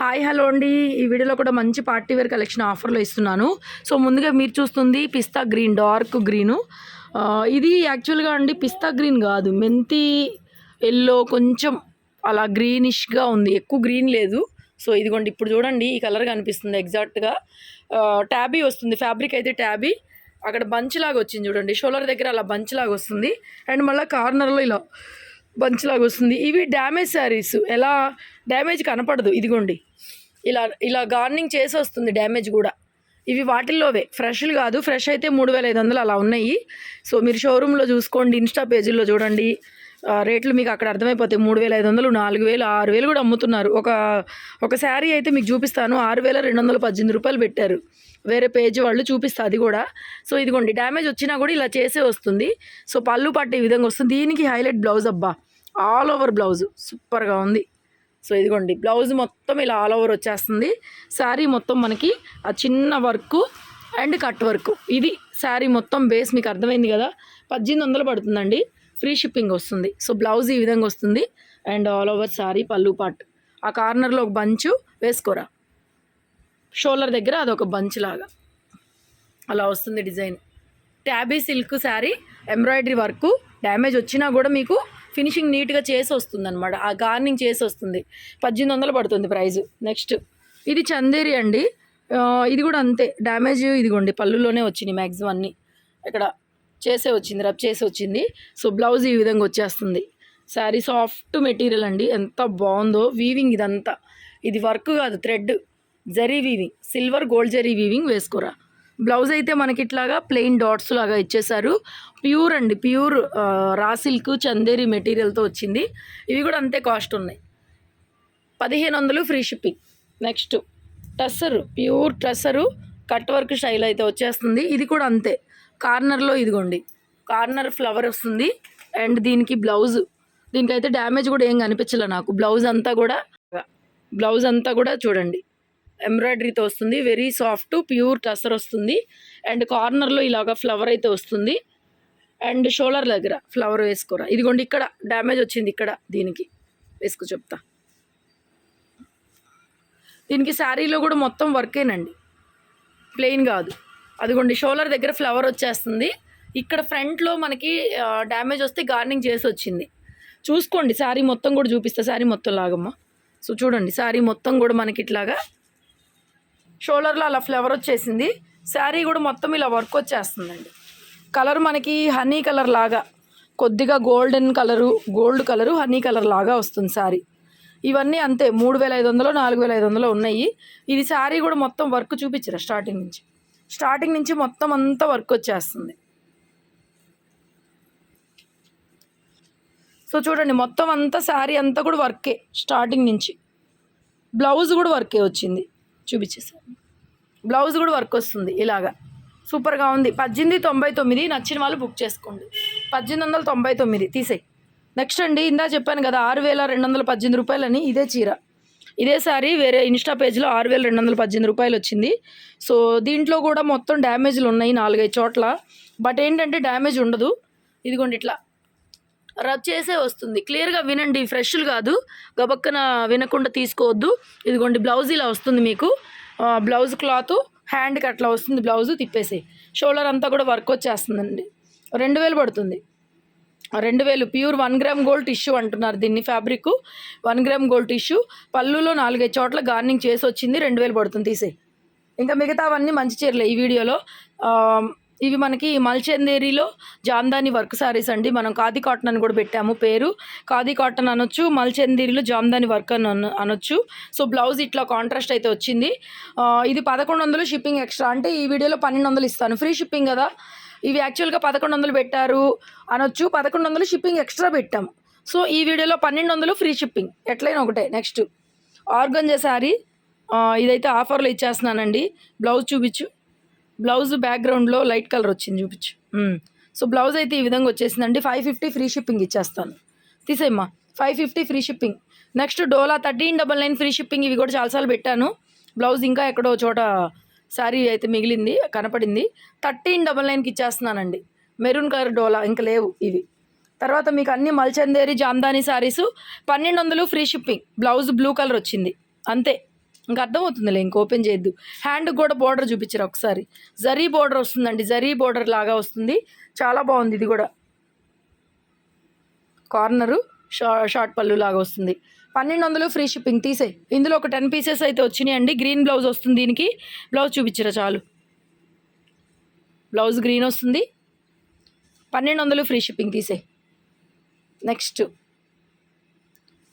Hi hello అండి. ఈ వీడియోలో కూడా మంచి పార్టీ వేర్ కలెక్షన్ ఆఫర్లో ఇస్తున్నాను. సో ముందుగా మీరు చూస్తుంది పిస్తా గ్రీన్, డార్క్ గ్రీను. ఇది యాక్చువల్గా అండి పిస్తా గ్రీన్ కాదు, మెంతి ఎల్లో కొంచెం అలా గ్రీనిష్గా ఉంది, ఎక్కువ గ్రీన్ లేదు. సో ఇదిగోండి ఇప్పుడు చూడండి ఈ కలర్ కనిపిస్తుంది ఎగ్జాక్ట్గా. ట్యాబీ వస్తుంది, ఫ్యాబ్రిక్ అయితే ట్యాబీ. అక్కడ బంచ్ లాగా వచ్చింది చూడండి, షోల్డర్ దగ్గర అలా బంచ్ లాగా వస్తుంది. అండ్ మళ్ళీ కార్నర్లో ఇలా బంచ్ లాగా వస్తుంది. ఇవి డ్యామేజ్ శారీస్, ఎలా డ్యామేజ్ కనపడదు, ఇదిగోండి ఇలా ఇలా గార్నింగ్ చేసి వస్తుంది డ్యామేజ్ కూడా. ఇవి వాటిల్లోవే, ఫ్రెష్లు కాదు. ఫ్రెష్ అయితే 3500 అలా ఉన్నాయి. సో మీరు షోరూంలో చూసుకోండి, ఇన్స్టా పేజీల్లో చూడండి, రేట్లు మీకు అక్కడ అర్థమైపోతాయి. 3500, 4000, 6000 కూడా అమ్ముతున్నారు. ఒక శారీ అయితే మీకు చూపిస్తాను, 6218 రూపాయలు పెట్టారు. వేరే పేజ్ వాళ్ళు చూపిస్తా అది కూడా. సో ఇదిగోండి డ్యామేజ్ వచ్చినా కూడా ఇలా చేసే వస్తుంది. సో పళ్ళు పట్టు ఈ విధంగా వస్తుంది. దీనికి హైలైట్ బ్లౌజ్, అబ్బా ఆల్ ఓవర్ బ్లౌజ్ సూపర్గా ఉంది. సో ఇదిగోండి బ్లౌజ్ మొత్తం ఇలా ఆల్ ఓవర్ వచ్చేస్తుంది. శారీ మొత్తం మనకి ఆ చిన్న వర్క్ అండ్ కట్ వర్క్, ఇది శారీ మొత్తం బేస్. మీకు అర్థమైంది కదా, 1800 పడుతుందండి, ఫ్రీ షిప్పింగ్ వస్తుంది. సో బ్లౌజ్ ఈ విధంగా వస్తుంది అండ్ ఆల్ ఓవర్ శారీ పళ్ళు పార్ట్. ఆ కార్నర్లో ఒక బంచు వేసుకోరా, షోల్డర్ దగ్గర అదొక బంచ్ లాగా అలా వస్తుంది design. Tabby silk sari, embroidery work. Damage వచ్చినా కూడా మీకు ఫినిషింగ్ నీట్గా చేసి వస్తుంది అనమాట, ఆ గార్నింగ్ చేసి వస్తుంది. 1800 పడుతుంది ప్రైజు. నెక్స్ట్ ఇది చందేరి అండి. ఇది కూడా అంతే, డ్యామేజ్ ఇదిగోండి పళ్ళులోనే వచ్చింది మ్యాక్సిమం అన్నీ, ఇక్కడ చేసే వచ్చింది, రబ్ చేసి వచ్చింది. సో బ్లౌజ్ ఈ విధంగా వచ్చేస్తుంది. శారీ సాఫ్ట్ మెటీరియల్ అండి, ఎంత బాగుందో. వీవింగ్ ఇదంతా, ఇది వర్క్ కాదు, thread, zari weaving, silver gold zari weaving వేసుకోరా. బ్లౌజ్ అయితే మనకి ఇట్లాగా ప్లెయిన్ డాట్స్ లాగా ఇచ్చేసారు. ప్యూర్ అండి, ప్యూర్ రా సిల్క్ చందేరి మెటీరియల్తో వచ్చింది. ఇవి కూడా అంతే కాస్ట్ ఉన్నాయి, 1500 free shipping. Next tussar, pure tussar cut work style అయితే వచ్చేస్తుంది. ఇది కూడా అంతే, కార్నర్లో ఇదిగోండి కార్నర్ ఫ్లవర్ వస్తుంది. అండ్ దీనికి బ్లౌజ్, దీనికైతే డ్యామేజ్ కూడా ఏం కనిపించలే నాకు. బ్లౌజ్ అంతా కూడా చూడండి ఎంబ్రాయిడరీతో వస్తుంది, వెరీ సాఫ్ట్ ప్యూర్ టసర్ వస్తుంది. అండ్ కార్నర్లో ఇలాగ ఫ్లవర్ అయితే వస్తుంది. అండ్ షోల్డర్ దగ్గర ఫ్లవర్ వేసుకోరా. ఇదిగోండి ఇక్కడ డ్యామేజ్ వచ్చింది, ఇక్కడ దీనికి వేసుకో చెప్తా. దీనికి శారీలో కూడా మొత్తం వర్కేనండి, ప్లెయిన్ కాదు. అదిగోండి షోల్డర్ దగ్గర ఫ్లవర్ వచ్చేస్తుంది. ఇక్కడ ఫ్రంట్లో మనకి డ్యామేజ్ వస్తే గార్నింగ్ చేసి వచ్చింది. చూసుకోండి శారీ మొత్తం కూడా చూపిస్తా, శారీ మొత్తం లాగమ్మా. సో చూడండి శారీ మొత్తం కూడా మనకి ఇట్లాగా షోల్డర్లో అలా ఫ్లవర్ వచ్చేసింది. శారీ కూడా మొత్తం ఇలా వర్క్ వచ్చేస్తుందండి. కలర్ మనకి హనీ కలర్ లాగా, కొద్దిగా గోల్డ్ కలరు హనీ కలర్ లాగా వస్తుంది శారీ. ఇవన్నీ అంతే 3500, 4500 ఉన్నాయి. ఇది శారీ కూడా మొత్తం వర్క్ చూపించరా, స్టార్టింగ్ నుంచి మొత్తం అంతా వర్క్ వచ్చేస్తుంది. సో చూడండి మొత్తం అంతా శారీ అంతా కూడా వర్కే, స్టార్టింగ్ నుంచి. బ్లౌజ్ కూడా వర్కే వచ్చింది, చూపించేసాను. బ్లౌజ్ కూడా వర్క్ వస్తుంది ఇలాగా, సూపర్గా ఉంది. 1899, నచ్చిన వాళ్ళు బుక్ చేసుకోండి. 1899 తీసేయి. నెక్స్ట్ అండి, ఇందా చెప్పాను కదా 6218 రూపాయలని, ఇదే చీర, ఇదే శారీ వేరే ఇన్స్టా పేజ్లో 6218 రూపాయలు వచ్చింది. సో దీంట్లో కూడా మొత్తం డ్యామేజ్లు ఉన్నాయి 4-5 చోట్ల. బట్ ఏంటంటే డ్యామేజ్ ఉండదు, ఇదిగోండి ఇట్లా రబ్ చేసే వస్తుంది. క్లియర్గా వినండి, ఫ్రెష్లు కాదు, గబక్కన వినకుండా తీసుకోవద్దు. ఇదిగోండి బ్లౌజ్ ఇలా వస్తుంది మీకు, బ్లౌజ్ క్లాత్ హ్యాండ్కి అట్లా వస్తుంది. బ్లౌజు తిప్పేసి షోల్డర్ అంతా కూడా వర్క్ వచ్చేస్తుందండి. 2000 పడుతుంది, 2000. ప్యూర్ 1 గ్రామ్ గోల్డ్ టిష్యూ అంటున్నారు దీన్ని, ఫ్యాబ్రిక్ 1 గ్రామ్ గోల్డ్ టిష్యూ. పళ్ళులో 4-5 చోట్ల గార్నింగ్ చేసి వచ్చింది, 2000 పడుతుంది తీసేయి. ఇంకా మిగతావన్నీ మంచి చీరలే ఈ వీడియోలో. ఇవి మనకి మల్చందేరిలో జామ్దాని వర్క్ శారీస్ అండి. మనం ఖాదీ కాటన్ అని కూడా పెట్టాము పేరు, ఖాదీ కాటన్ అనొచ్చు, మల్చందేరిలో జామ్దాని వర్క్ అని అనొచ్చు. సో బ్లౌజ్ ఇట్లా కాంట్రాస్ట్ అయితే వచ్చింది. ఇది 1100 షిప్పింగ్ ఎక్స్ట్రా, అంటే ఈ వీడియోలో 1200 ఇస్తాను, ఫ్రీ షిప్పింగ్ కదా. ఇవి యాక్చువల్గా 1100 పెట్టారు అనొచ్చు, 1100 షిప్పింగ్ ఎక్స్ట్రా పెట్టాము. సో ఈ వీడియోలో 1200 ఫ్రీ షిప్పింగ్, ఎట్లయినా ఒకటే. నెక్స్ట్ ఆర్గంజా శారీ, ఇదైతే ఆఫర్లో ఇచ్చేస్తున్నానండి. బ్లౌజ్ చూపించు, బ్లౌజ్ బ్యాక్గ్రౌండ్లో లైట్ కలర్ వచ్చింది, చూపించు. సో బ్లౌజ్ అయితే ఈ విధంగా వచ్చేసిందండి. 550 ఫ్రీ షిప్పింగ్ ఇచ్చేస్తాను, తీసేమ్మా. 550 ఫ్రీ షిప్పింగ్. నెక్స్ట్ డోలా 1399 ఫ్రీ షిప్పింగ్. ఇవి కూడా చాలాసార్లు పెట్టాను. బ్లౌజ్ ఇంకా ఎక్కడో చోట శారీ అయితే మిగిలింది, కనపడింది. 1399కి ఇచ్చేస్తున్నానండి. మెరూన్ కలర్ డోలా ఇంకా లేవు ఇవి. తర్వాత మీకు అన్ని మల్చందేరి Jamdani saris 1200 free shipping. Blouse blue colour వచ్చింది అంతే. ఇంకా అర్థమవుతుందిలే, ఇంక ఓపెన్ చేయొద్దు. హ్యాండ్కి కూడా బోర్డర్ చూపించారు ఒకసారి. జరీ బోర్డర్ వస్తుందండి, జరీ బోర్డర్ లాగా వస్తుంది. చాలా బాగుంది. ఇది కూడా కార్నరు షార్ట్ పళ్ళు లాగా వస్తుంది. 1200 ఫ్రీ షిప్పింగ్. తీసే ఇందులో ఒక 10 పీసెస్ అయితే వచ్చినాయండి. గ్రీన్ బ్లౌజ్ వస్తుంది దీనికి. బ్లౌజ్ చూపించరా చాలు. బ్లౌజ్ గ్రీన్ వస్తుంది. 1200 ఫ్రీ షిప్పింగ్. తీసే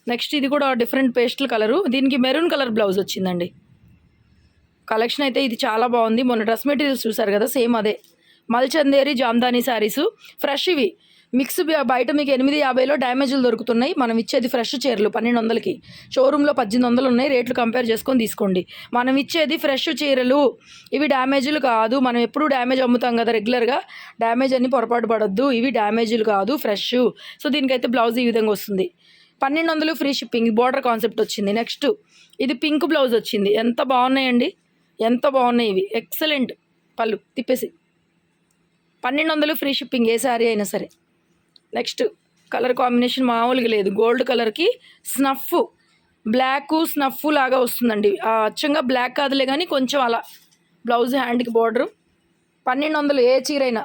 నెక్స్ట్ ఇది కూడా డిఫరెంట్ పేస్టల్ కలరు. దీనికి మెరూన్ కలర్ బ్లౌజ్ వచ్చిందండి. కలెక్షన్ అయితే ఇది చాలా బాగుంది. మొన్న డ్రెస్ మెటీరియల్స్ చూసారు కదా, సేమ్ అదే. మల్చందేరి జామ్దాని శారీసు ఫ్రెష్. ఇవి మిక్స్ బయట మీకు 850లో డ్యామేజ్లు దొరుకుతున్నాయి. మనం ఇచ్చేది ఫ్రెష్ చీరలు 1200కి. షోరూంలో 1800 ఉన్నాయి. రేట్లు కంపేర్ చేసుకొని తీసుకోండి. మనం ఇచ్చేది ఫ్రెష్ చీరలు, ఇవి డ్యామేజ్లు కాదు. మనం ఎప్పుడు డ్యామేజ్ అమ్ముతాం కదా రెగ్యులర్గా, డ్యామేజ్ అని పొరపాటు పడొద్దు. ఇవి డ్యామేజ్లు కాదు, ఫ్రెష్. సో దీనికైతే బ్లౌజ్ ఈ విధంగా వస్తుంది. 1200 ఫ్రీ షిప్పింగ్. బోర్డర్ కాన్సెప్ట్ వచ్చింది. నెక్స్ట్ ఇది పింక్ బ్లౌజ్ వచ్చింది. ఎంత బాగున్నాయండి, ఎంత బాగున్నాయి ఇవి. ఎక్సలెంట్. పళ్ళు తిప్పేసి 1200 ఫ్రీ షిప్పింగ్. ఏ శారీ అయినా సరే. నెక్స్ట్ కలర్ కాంబినేషన్ మామూలుగా లేదు. గోల్డ్ కలర్కి స్నఫ్, బ్లాక్ స్నఫ్ లాగా వస్తుందండి. అచ్చంగా బ్లాక్ కాదులే కానీ కొంచెం అలా. బ్లౌజ్ హ్యాండ్కి బోర్డరు. 1200 ఏ చీరైనా.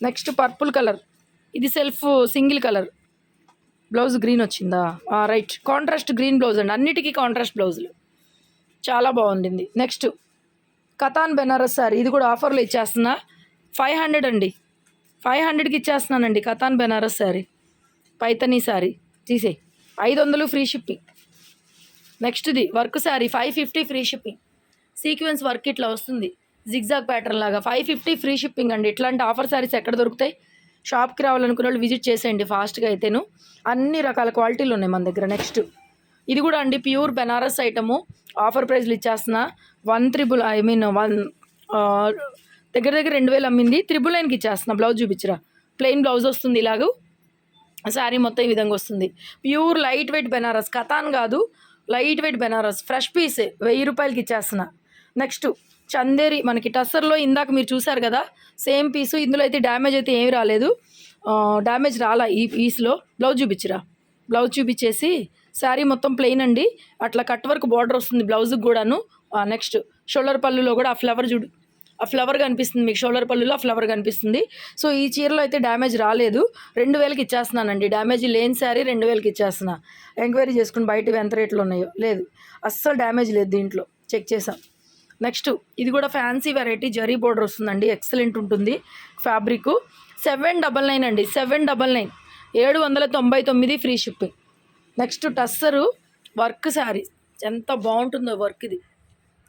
Next purple colour. ఇది self single colour. Blouse green వచ్చిందా? రైట్. కాంట్రాస్ట్ గ్రీన్ బ్లౌజ్ అండి. అన్నిటికీ కాంట్రాస్ట్ బ్లౌజులు. చాలా బాగుండింది. నెక్స్ట్ కతాన్ బెనారస్ శారీ. ఇది కూడా ఆఫర్లో ఇచ్చేస్తున్నా. 500 అండి. 500కి ఇచ్చేస్తున్నానండి కతాన్ బెనారస్ శారీ. పైతనీ శారీ. తీసే 500 ఫ్రీ షిప్పింగ్. నెక్స్ట్ది work sari 550 free shipping. Sequence work ఇట్లా వస్తుంది, జిగ్జాగ్ ప్యాటర్న్ లాగా. 550 ఫ్రీ షిప్పింగ్ అండి. ఇట్లాంటి ఆఫర్ శారీస్ ఎక్కడ దొరుకుతాయి? షాప్కి రావాలనుకునే వాళ్ళు విజిట్ చేసేయండి ఫాస్ట్గా. అయితేను అన్ని రకాల క్వాలిటీలు ఉన్నాయి మన దగ్గర. నెక్స్ట్ ఇది కూడా అండి ప్యూర్ బెనారస్ ఐటము. ఆఫర్ ప్రైస్లు ఇచ్చేస్తున్నా. 1 దగ్గర 2000 అమ్మింది. 999కి ఇచ్చేస్తున్నా. బ్లౌజ్ చూపించరా. ప్లెయిన్ బ్లౌజ్ వస్తుంది ఇలాగూ. శారీ మొత్తం ఈ విధంగా వస్తుంది. ప్యూర్ లైట్ వెయిట్ బెనారస్, కతాన్ కాదు, లైట్ వెయిట్ బెనారస్. ఫ్రెష్ పీసే 1000 రూపాయలకి ఇచ్చేస్తున్నా. నెక్స్ట్ చందేరి మనకి టస్సర్లో ఇందాక మీరు చూసారు కదా, సేమ్ పీసు. ఇందులో అయితే డ్యామేజ్ అయితే ఏమి రాలేదు. డ్యామేజ్ రాలా ఈ పీస్లో. బ్లౌజ్ చూపించరా. బ్లౌజ్ చూపించేసి శారీ మొత్తం ప్లెయిన్ అండి. అట్లా కట్ వర్క్ బార్డర్ వస్తుంది బ్లౌజ్కి కూడాను. నెక్స్ట్ షోల్డర్ పళ్ళులో కూడా ఆ ఫ్లవర్ చూడు, ఆ ఫ్లవర్ కనిపిస్తుంది మీకు. షోల్డర్ పళ్ళులో ఆ ఫ్లవర్ కనిపిస్తుంది. సో ఈ చీరలో అయితే డ్యామేజ్ రాలేదు. 2000కి ఇచ్చేస్తున్నానండి. డ్యామేజ్ లేని శారీ 2000కి ఇచ్చేస్తున్నా. ఎంక్వైరీ చేసుకుని బయట ఎంత రేట్లు ఉన్నాయో. లేదు, అస్సలు డ్యామేజ్ లేదు దీంట్లో, చెక్ చేసాం. నెక్స్ట్ ఇది కూడా ఫ్యాన్సీ వెరైటీ జరీ బోర్డర్ వస్తుందండి. ఎక్సలెంట్ ఉంటుంది ఫ్యాబ్రిక్. 799 అండి. 799, 799 free shipping. Next tussar work sari. ఎంత బాగుంటుందో వర్క్. ఇది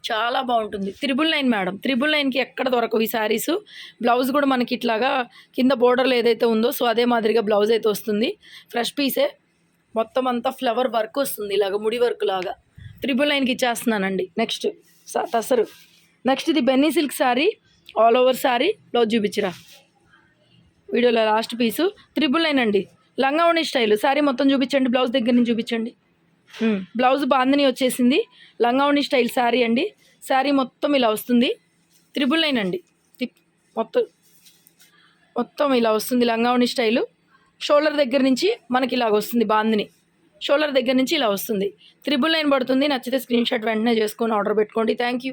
చాలా బాగుంటుంది. 999 మేడం. 999కి ఎక్కడ దొరకవు ఈ శారీసు. బ్లౌజ్ కూడా మనకి ఇట్లాగా కింద బోర్డర్లో ఏదైతే ఉందో సో అదే మాదిరిగా బ్లౌజ్ అయితే వస్తుంది. ఫ్రెష్ పీసే. మొత్తం అంతా ఫ్లవర్ వర్క్ వస్తుంది ఇలాగ, ముడి వర్క్ లాగా. 999కి ఇచ్చేస్తున్నానండి. నెక్స్ట్ టస్సరు. నెక్స్ట్ ఇది బెన్నీ silk sari, all over sari. Blouse చూపించరా. వీడియోలో లాస్ట్ పీసు. 999 అండి. లంగావణి స్టైల్ శారీ మొత్తం చూపించండి. బ్లౌజ్ దగ్గర నుంచి చూపించండి. బ్లౌజ్ బాందని వచ్చేసింది. లంగావణి స్టైల్ శారీ అండి. శారీ మొత్తం ఇలా వస్తుంది. 999 అండి. మొత్తం ఇలా వస్తుంది లంగావణి స్టైలు. షోల్డర్ దగ్గర నుంచి మనకి ఇలాగ వస్తుంది బాందని. షోల్డర్ దగ్గర నుంచి ఇలా వస్తుంది. 999 పడుతుంది. నచ్చితే స్క్రీన్ షాట్ వెంటనే చేసుకొని ఆర్డర్ పెట్టుకోండి. Thank you.